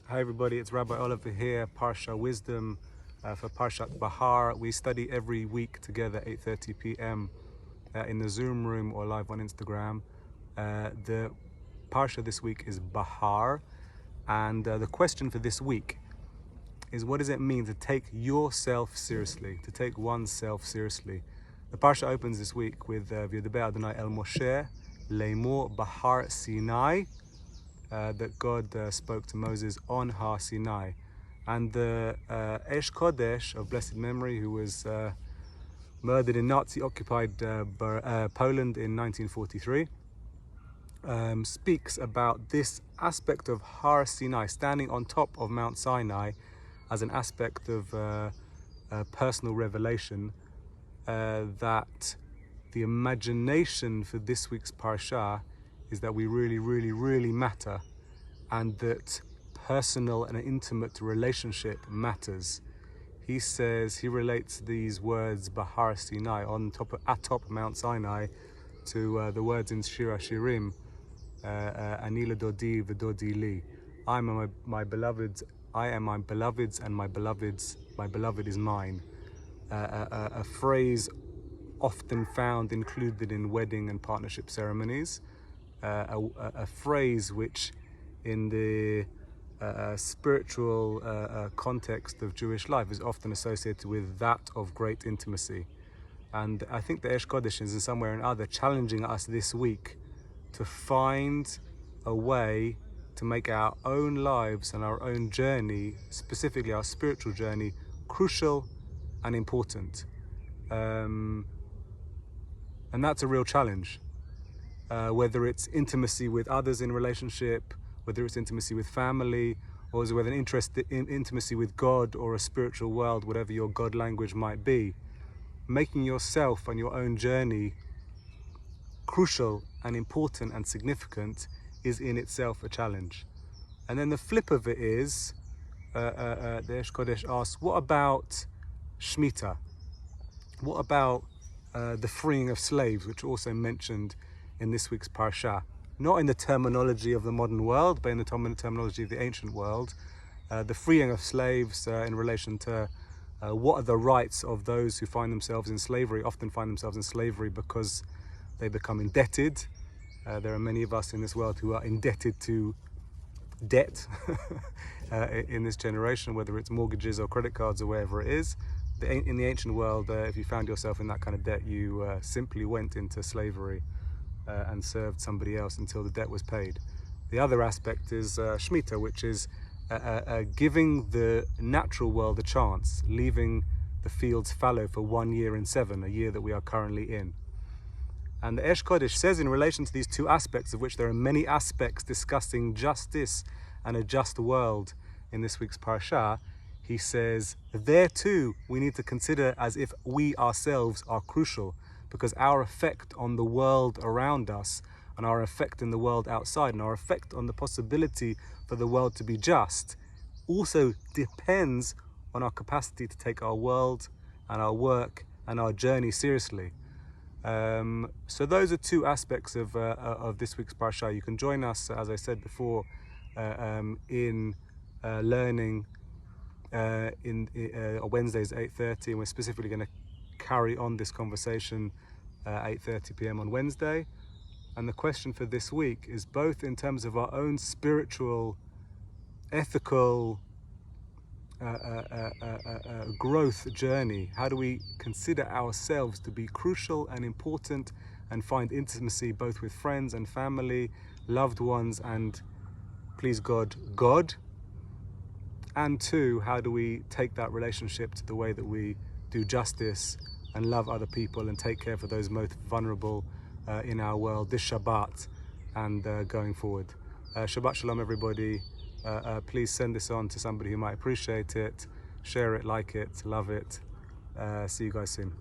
Hi everybody, it's Rabbi Oliver here, Parsha Wisdom for Parshat Behar. We study every week together, 8:30 p.m. In the Zoom room or live on Instagram. The Parsha this week is Behar, and the question for this week is, what does it mean to take yourself seriously, to take oneself seriously? The Parsha opens this week with V'yodber Adonai el Moshe, Le'mor Behar Sinai, that God spoke to Moses on Har Sinai. And the Aish Kodesh of blessed memory, who was murdered in Nazi-occupied Poland in 1943, speaks about this aspect of Har Sinai, standing on top of Mount Sinai, as an aspect of personal revelation, that the imagination for this week's Parsha is that we really matter, and that personal and intimate relationship matters. He says, he relates these words Behar Sinai, atop Mount Sinai, to the words in Shir HaShirim, Ani Dodi v'Dodi li. I am my beloved's, and my beloved is mine. A phrase often found included in wedding and partnership ceremonies, a phrase which in the spiritual context of Jewish life is often associated with that of great intimacy. And I think the Aish Kodesh is in some way or another challenging us this week to find a way to make our own lives and our own journey, specifically our spiritual journey, crucial and important. And that's a real challenge. Whether it's intimacy with others in relationship, whether it's intimacy with family, or whether an interest in intimacy with God or a spiritual world, whatever your God language might be, making yourself and your own journey crucial and important and significant is in itself a challenge. And then the flip of it is, the Aish Kodesh asks, what about Shemitah? What about the freeing of slaves, which are also mentioned in this week's Parsha? Not in the terminology of the modern world, but in the terminology of the ancient world. The freeing of slaves in relation to what are the rights of those who find themselves in slavery, often find themselves in slavery because they become indebted. There are many of us in this world who are indebted to debt in this generation, whether it's mortgages or credit cards or wherever it is. In the ancient world, if you found yourself in that kind of debt, you simply went into slavery and served somebody else until the debt was paid. The other aspect is Shemitah, which is giving the natural world a chance, leaving the fields fallow for 1 year in 7, a year that we are currently in. And the Aish Kodesh says, in relation to these two aspects, of which there are many aspects discussing justice and a just world in this week's Parsha, he says, there too we need to consider as if we ourselves are crucial, because our effect on the world around us, and our effect in the world outside, and our effect on the possibility for the world to be just, also depends on our capacity to take our world and our work and our journey seriously. So those are two aspects of this week's Parsha. You can join us, as I said before, in learning on Wednesdays at 8:30, and we're specifically going to carry on this conversation 8:30 p.m. on Wednesday. And the question for this week is both in terms of our own spiritual, ethical growth journey. How do we consider ourselves to be crucial and important and find intimacy both with friends and family, loved ones, and please God, God? And two, how do we take that relationship to the way that we do justice and love other people and take care for those most vulnerable in our world this Shabbat and going forward. Shabbat Shalom, everybody. Please send this on to somebody who might appreciate it. Share it, like it, love it. See you guys soon.